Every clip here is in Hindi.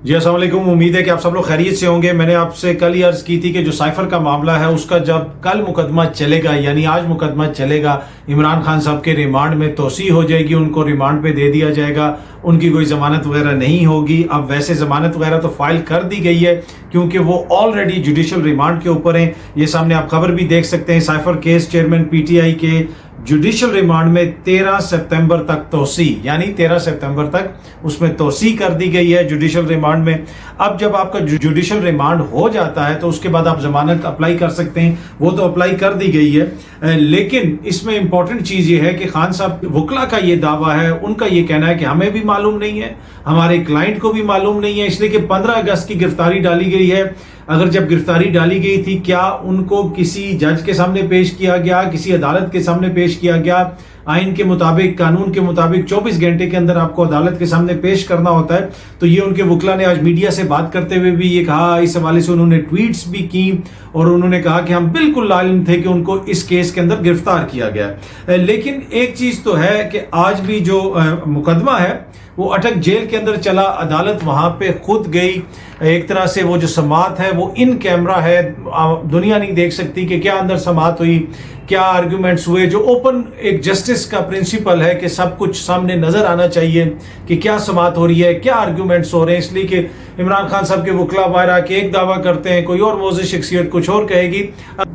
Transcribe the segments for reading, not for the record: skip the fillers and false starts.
जी अस्सलाम वालेकुम। उम्मीद है कि आप सब लोग खैरियत से होंगे। मैंने आपसे कल ही अर्ज की थी कि जो साइफर का मामला है उसका जब कल मुकदमा चलेगा यानी आज मुकदमा चलेगा, इमरान खान साहब के रिमांड में तोसी हो जाएगी, उनको रिमांड पे दे दिया जाएगा, उनकी कोई जमानत वगैरह नहीं होगी। अब वैसे जमानत वगैरह तो फाइल कर दी गई है क्योंकि वो ऑलरेडी जुडिशल रिमांड के ऊपर हैं। ये सामने आप खबर भी देख सकते हैं, साइफर केस चेयरमैन पीटीआई के जुडिशल रिमांड में 13 सितंबर तक तोसी, यानी 13 सितंबर तक उसमें तोसी कर दी गई है जुडिशल रिमांड में। अब जब आपका जुडिशल रिमांड हो जाता है तो उसके बाद आप जमानत अप्लाई कर सकते हैं, वो तो अप्लाई कर दी गई है। लेकिन इसमें इंपॉर्टेंट चीज ये है कि खान साहब वकला का ये दावा है, उनका ये कहना है कि हमें भी मालूम नहीं है, हमारे क्लाइंट को भी मालूम नहीं है, इसलिए कि 15 अगस्त की गिरफ्तारी डाली गई है। अगर जब गिरफ्तारी डाली गई थी, क्या उनको किसी जज के सामने पेश किया गया, किसी अदालत के सामने पेश किया गया? आइन के मुताबिक, कानून के मुताबिक 24 घंटे के अंदर आपको अदालत के सामने पेश करना होता है। तो ये उनके वकला ने आज मीडिया से बात करते हुए भी ये कहा, इस हवाले से उन्होंने ट्वीट्स भी की और उन्होंने कहा कि हम बिल्कुल लालिम थे कि उनको इस केस के अंदर गिरफ्तार किया गया। लेकिन एक चीज तो है कि आज भी जो मुकदमा है वो अटक जेल के अंदर चला, अदालत वहां पे खुद गई। एक तरह से वो जो समाअत है वो इन कैमरा है, दुनिया नहीं देख सकती कि क्या अंदर समाअत हुई, क्या आर्ग्यूमेंट्स हुए। जो ओपन एक जस्टिस का प्रिंसिपल है कि सब कुछ सामने नजर आना चाहिए कि क्या समाअत हो रही है, क्या आर्ग्यूमेंट्स हो रहे हैं। इसलिए कि इमरान खान साहब के वकला बाहर आके एक दावा करते हैं, कोई और मोज़ शख्सियत कुछ और कहेगी।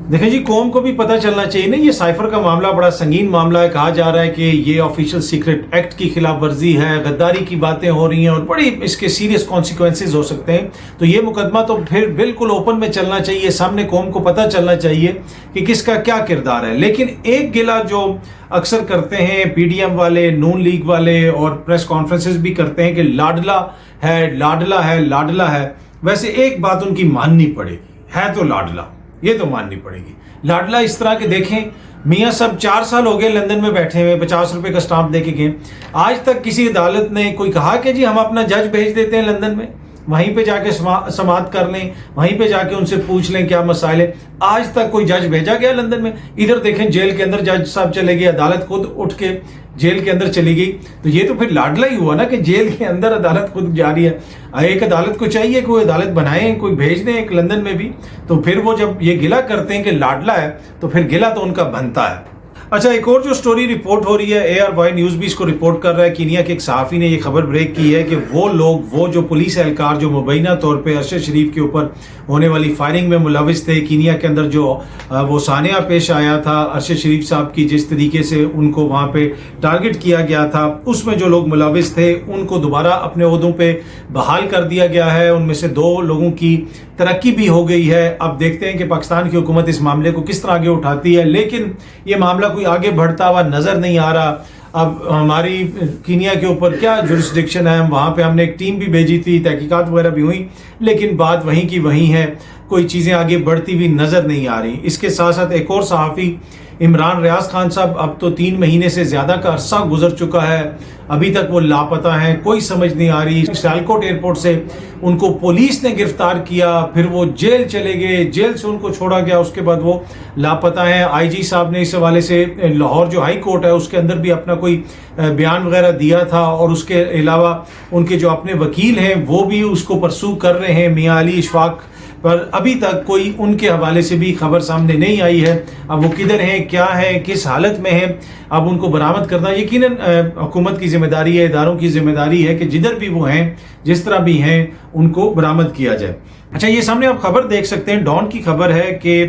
देखें जी, कौम को भी पता चलना चाहिए ना, ये साइफर का मामला बड़ा संगीन मामला है। कहा जा रहा है कि ये ऑफिशियल सीक्रेट एक्ट की खिलाफ वर्जी है, गद्दारी की बातें हो रही हैं और बड़ी इसके सीरियस कॉन्सिक्वेंसेज हो सकते हैं। तो ये मुकदमा तो फिर बिल्कुल ओपन में चलना चाहिए, सामने कौम को पता चलना चाहिए कि किसका क्या किरदार है। लेकिन एक गिला जो अक्सर करते हैं पीडीएम वाले, नून लीग वाले और प्रेस कॉन्फ्रेंसेस भी करते हैं कि लाडला है, लाडला है, लाडला है। वैसे एक बात उनकी माननी पड़ेगी, है तो लाडला, ये तो माननी पड़ेगी। लाडला इस तरह के देखें, मियाँ साहब 4 साल हो गए लंदन में बैठे हुए, 50 रुपए का स्टाम्प दे के गए। आज तक किसी अदालत ने कोई कहा कि जी हम अपना जज भेज देते हैं लंदन में, वहीं पे जाके समाअत कर लें, वहीं पे जाके उनसे पूछ लें क्या मसाइल है। आज तक कोई जज भेजा गया लंदन में? इधर देखें जेल के अंदर जज साहब चले गए, अदालत खुद उठ के जेल के अंदर चली गई। तो ये तो फिर लाडला ही हुआ ना कि जेल के अंदर अदालत खुद जा रही है। एक अदालत को चाहिए कोई अदालत बनाए, कोई भेज दें एक लंदन में भी। तो फिर वो जब ये गिला करते हैं कि लाडला है तो फिर गिला तो उनका बनता है। अच्छा, एक और जो स्टोरी रिपोर्ट हो रही है, ARY न्यूज़ भी इसको रिपोर्ट कर रहा है। कीनिया के एक सहाफ़ी ने ये खबर ब्रेक की है कि वो लोग, वो जो पुलिस एहलकार जो मुबैना तौर पे अरशद शरीफ के ऊपर होने वाली फायरिंग में मुलविस थे, कीनिया के अंदर जो वो सानिया पेश आया था अरशद शरीफ साहब की, जिस तरीके से उनको वहाँ पे टारगेट किया गया था, उसमें जो लोग मुलविस थे उनको दोबारा अपने ओहदों पे बहाल कर दिया गया है। उनमें से 2 लोगों की तरक्की भी हो गई है। अब देखते हैं कि पाकिस्तान की हुकूमत इस मामले को किस तरह आगे उठाती है, लेकिन ये मामला कोई आगे बढ़ता हुआ नजर नहीं आ रहा। अब हमारी कीनिया के ऊपर क्या जुरिस्डिक्शन है, हम वहाँ पे हमने एक टीम भी भेजी थी, तहकीकात वगैरह भी हुई, लेकिन बात वहीं की वहीं है, कोई चीज़ें आगे बढ़ती हुई नजर नहीं आ रही। इसके साथ साथ एक और सहाफ़ी इमरान रियाज खान साहब, अब तो 3 महीने से ज्यादा का अरसा गुजर चुका है, अभी तक वो लापता हैं, कोई समझ नहीं आ रही। सियालकोट एयरपोर्ट से उनको पुलिस ने गिरफ्तार किया, फिर वो जेल चले गए, जेल से उनको छोड़ा गया, उसके बाद वो लापता हैं। IG साहब ने इस हवाले से लाहौर जो हाई कोर्ट है उसके अंदर भी अपना कोई बयान वगैरह दिया था और उसके अलावा उनके जो अपने वकील हैं वो भी उसको परसू कर रहे हैं, मियाँ अली इशफाक, पर अभी तक कोई उनके हवाले से भी खबर सामने नहीं आई है। अब वो किधर हैं, क्या है, किस हालत में हैं, अब उनको बरामद करना यकीनन हुकूमत की जिम्मेदारी है, इदारों की जिम्मेदारी है कि जिधर भी वो हैं, जिस तरह भी हैं, उनको बरामद किया जाए। अच्छा, ये सामने आप खबर देख सकते हैं, डॉन की खबर है कि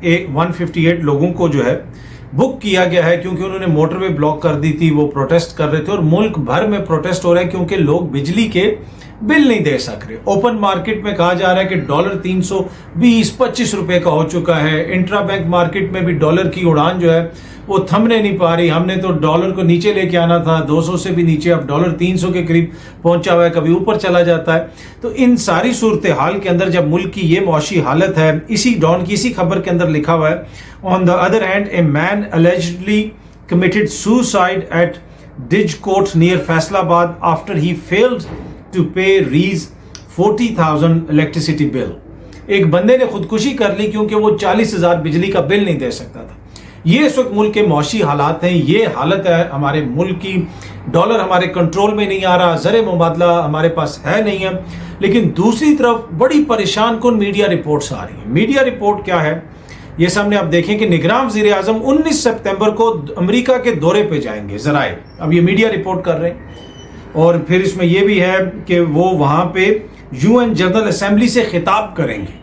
158 लोगों को जो है बुक किया गया है क्योंकि उन्होंने मोटरवे ब्लॉक कर दी थी, वो प्रोटेस्ट कर रहे थे और मुल्क भर में प्रोटेस्ट हो रहा है क्योंकि लोग बिजली के बिल नहीं दे सक रहे। ओपन मार्केट में कहा जा रहा है कि डॉलर 320-25 रुपए का हो चुका है। इंट्रा बैंक मार्केट में भी डॉलर की उड़ान जो है वो थमने नहीं पा रही। हमने तो डॉलर को नीचे लेके आना था 200 से भी नीचे, अब डॉलर 300 के करीब पहुंचा हुआ है, कभी ऊपर चला जाता है। तो इन सारी सूरत हाल के अंदर जब मुल्क की ये मौशी हालत है, इसी डॉन की इसी खबर के अंदर लिखा हुआ है, on the other hand a man allegedly committed suicide at Dij Court near Faisalabad after he failed to pay Rees 40,000 electricity bill। एक बंदे ने खुदकुशी कर ली क्योंकि वो 40,000 बिजली का बिल नहीं दे सकता था। ये इस वक्त मुल्क के मौशी हालात हैं, ये हालत है हमारे मुल्क की। डॉलर हमारे कंट्रोल में नहीं आ रहा, ज़र मुबादला हमारे पास है नहीं है। लेकिन दूसरी तरफ बड़ी परेशान कुन मीडिया रिपोर्ट्स आ रही हैं। मीडिया रिपोर्ट क्या है, ये सामने आप देखें कि निगरान वज़ीर आज़म 19 सितंबर को अमेरिका के दौरे पे जाएंगे, ज़राए अब ये मीडिया रिपोर्ट कर रहे हैं। और फिर इसमें यह भी है कि वो वहां पे UN जनरल असेंबली से खिताब करेंगे।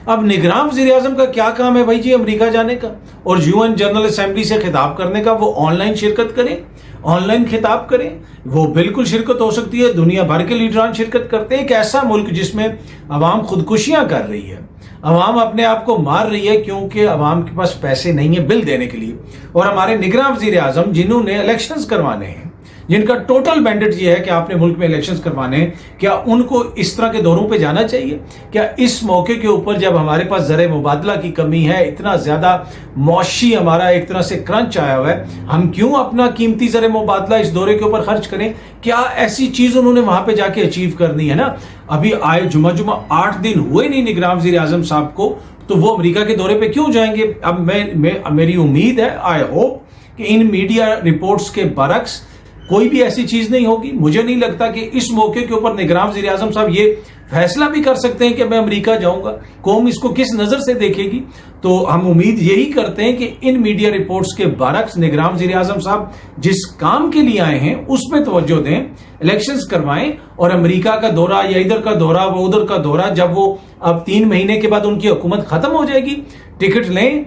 अब निगरान वज़ीर आज़म का क्या काम है भाई जी अमेरिका जाने का और UN जनरल असेंबली से खिताब करने का? वो ऑनलाइन शिरकत करें, ऑनलाइन खिताब करें, वो बिल्कुल शिरकत हो सकती है। दुनिया भर के लीडरान शिरकत करते हैं। एक ऐसा मुल्क जिसमें अवाम खुदकुशियां कर रही है, अवाम अपने आप को मार रही है क्योंकि अवाम के पास पैसे नहीं है बिल देने के लिए। और हमारे निगरान वज़ीर आज़म जिन्होंने इलेक्शंस करवाने हैं, जिनका टोटल मैंडेट ये है कि आपने मुल्क में इलेक्शंस करवाने हैं, क्या उनको इस तरह के दौरों पे जाना चाहिए? क्या इस मौके के ऊपर जब हमारे पास ज़र मुबादला की कमी है, इतना ज़्यादा मौशी हमारा एक तरह से क्रंच आया हुआ है, हम क्यों अपना कीमती ज़र मुबादला इस दौरे के ऊपर खर्च करें? क्या ऐसी चीज़ उन्होंने वहां पर जाके अचीव करनी है ना? अभी आए जुमा 8 दिन हुए नहीं निगरान वज़ीर आज़म साहब को, तो वो अमेरिका के दौरे पर क्यों जाएंगे? अब मेरी उम्मीद है, आई होप कि इन मीडिया रिपोर्ट्स के बरक्स कोई भी ऐसी चीज नहीं होगी। मुझे नहीं लगता कि इस मौके के ऊपर निगरान वज़ीर आज़म साहब ये फैसला भी कर सकते हैं कि मैं अमेरिका जाऊंगा। कौम इसको किस नजर से देखेगी? तो हम उम्मीद यही करते हैं कि इन मीडिया रिपोर्ट्स के बरक्स निगरान वज़ीर आज़म साहब जिस काम के लिए आए हैं उसमें तवज्जो दें, इलेक्शंस करवाएं और अमेरिका का दौरा या इधर का दौरा वो उधर का दौरा, जब वो अब 3 महीने के बाद उनकी हुकूमत खत्म हो जाएगी, टिकट लें,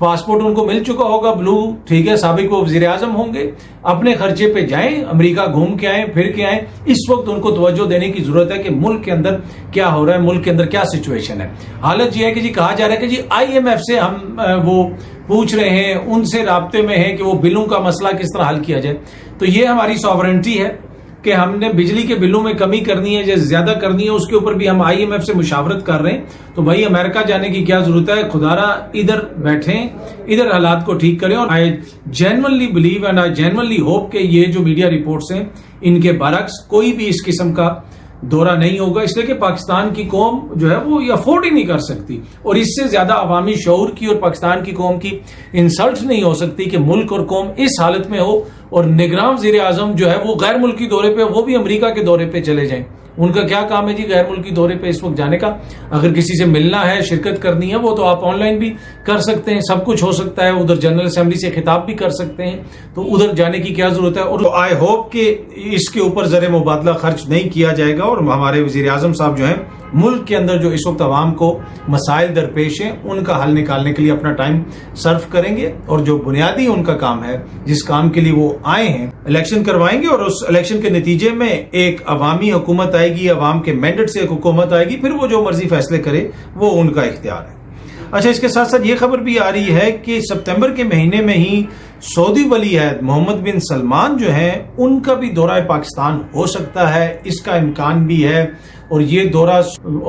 पासपोर्ट उनको मिल चुका होगा ब्लू, ठीक है, साबिक वो वज़ीर आज़म होंगे, अपने खर्चे पे जाएं, अमेरिका घूम के आए, फिर के आए। इस वक्त उनको तवज्जो देने की जरूरत है कि मुल्क के अंदर क्या हो रहा है, मुल्क के अंदर क्या सिचुएशन है। हालत ये है कि जी कहा जा रहा है कि जी IMF से हम वो पूछ रहे हैं, उनसे राब्ते में है कि वो बिलों का मसला किस तरह हल किया जाए। तो ये हमारी सॉवरेंटी है कि हमने बिजली के बिलों में कमी करनी है या ज्यादा करनी है, उसके ऊपर भी हम IMF से मुशावरत कर रहे हैं। तो भाई अमेरिका जाने की क्या जरूरत है? खुदारा इधर बैठें, इधर हालात को ठीक करें। और I genuinely believe and I genuinely hope कि ये जो मीडिया रिपोर्ट्स हैं इनके बरक्स कोई भी इस किस्म का दौरा नहीं होगा, इसलिए कि पाकिस्तान की कौम जो है वो ये अफोर्ड ही नहीं कर सकती। और इससे ज्यादा अवामी शऊर की और पाकिस्तान की कौम की इंसल्ट नहीं हो सकती कि मुल्क और कौम इस हालत में हो और निगरान वज़ीर आज़म जो है वो गैर मुल्की दौरे पे, वो भी अमेरिका के दौरे पे चले जाएं। उनका क्या काम है जी गैर मुल्की दौरे पे इस वक्त जाने का? अगर किसी से मिलना है, शिरकत करनी है, वो तो आप ऑनलाइन भी कर सकते हैं, सब कुछ हो सकता है। उधर जनरल असेंबली से खिताब भी कर सकते हैं, तो उधर जाने की क्या जरूरत है? और आई होप कि इसके ऊपर ज़र मुबादला खर्च नहीं किया जाएगा और हमारे वज़ीर आज़म साहब जो है मुल्क के अंदर जो इस वक्त अवाम को मसाइल दरपेश हैं उनका हल निकालने के लिए अपना टाइम सर्व करेंगे। और जो बुनियादी उनका काम है, जिस काम के लिए वो आए हैं, इलेक्शन करवाएंगे और उस इलेक्शन के नतीजे में एक अवामी हुकूमत आएगी, अवाम के मैंडेट से एक हुकूमत आएगी, फिर वो जो मर्जी फैसले करे वो उनका इख्तियार है। अच्छा, इसके साथ साथ ये खबर भी आ रही है कि सितंबर के महीने में ही सऊदी वली अहद मोहम्मद बिन सलमान जो है उनका भी दौरा पाकिस्तान हो सकता है, इसका इम्कान भी है। और ये दौरा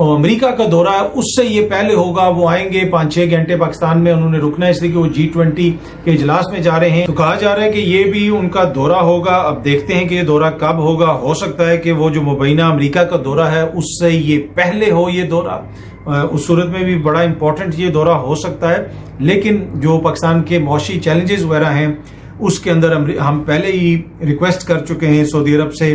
अमेरिका का दौरा है, उससे ये पहले होगा। वो आएंगे 5-6 घंटे पाकिस्तान में उन्होंने रुकना है, इसलिए कि वो G20 के इजलास में जा रहे हैं। तो कहा जा रहा है कि ये भी उनका दौरा होगा। अब देखते हैं कि ये दौरा कब होगा। हो सकता है कि वो जो मुबैना अमेरिका का दौरा है उससे ये पहले हो ये दौरा, उस सूरत में भी बड़ा इंपॉर्टेंट ये दौरा हो सकता है। लेकिन जो पाकिस्तान के मौशी चैलेंजेस वगैरह हैं उसके अंदर हम पहले ही रिक्वेस्ट कर चुके हैं सऊदी अरब से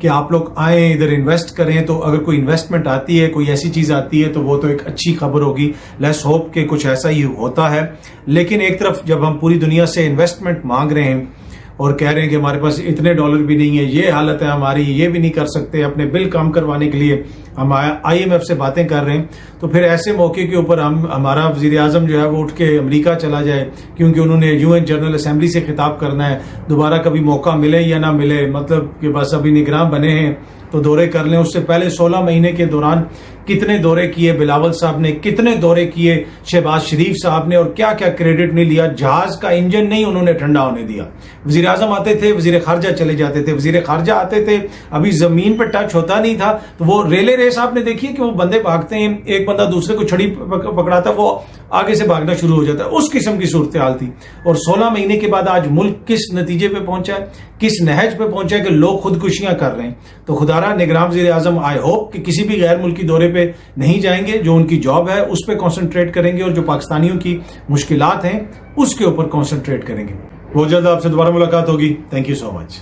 कि आप लोग आए, इधर इन्वेस्ट करें। तो अगर कोई इन्वेस्टमेंट आती है, कोई ऐसी चीज आती है, तो वो तो एक अच्छी खबर होगी। लेट्स होप कि कुछ ऐसा ही होता है। लेकिन एक तरफ जब हम पूरी दुनिया से इन्वेस्टमेंट मांग रहे हैं और कह रहे हैं कि हमारे पास इतने डॉलर भी नहीं है, ये हालत है हमारी, ये भी नहीं कर सकते, अपने बिल कम करवाने के लिए हम IMF से बातें कर रहे हैं, तो फिर ऐसे मौके के ऊपर हमारा वज़ीर आज़म जो है वो उठ के अमेरिका चला जाए क्योंकि उन्होंने UN जनरल असेंबली से खिताब करना है। दोबारा कभी मौका मिले या ना मिले, मतलब कि बस अभी निगरान बने हैं तो दौरे कर लें। उससे पहले 16 महीने के दौरान कितने दौरे किए बिलावल साहब ने, कितने दौरे किए शहबाज शरीफ साहब ने, और क्या क्या क्रेडिट नहीं लिया। जहाज का इंजन नहीं उन्होंने ठंडा होने दिया। वज़ीर आज़म आते थे, वज़ीर खारजा चले जाते थे, वज़ीर खारजा आते थे, अभी जमीन पर टच होता नहीं था। तो वो रेले रेस आपने देखी है कि वो बंदे भागते हैं, एक बंदा दूसरे को छड़ी पकड़ाता, वो आगे से भागना शुरू हो जाता है, उस किस्म की सूरत हाल थी। और 16 महीने के बाद आज मुल्क किस नतीजे पे पहुंचा है, किस नहज पे पहुंचा है कि लोग खुदकुशियां कर रहे हैं। तो खुदारा निगरान वज़ीर आज़म आई होप कि किसी भी गैर मुल्की दौरे पे नहीं जाएंगे, जो उनकी जॉब है उस पर कॉन्सेंट्रेट करेंगे और जो पाकिस्तानियों की मुश्किलात हैं उसके ऊपर कॉन्सेंट्रेट करेंगे। बहुत जल्द आपसे दोबारा मुलाकात होगी। Thank you so much.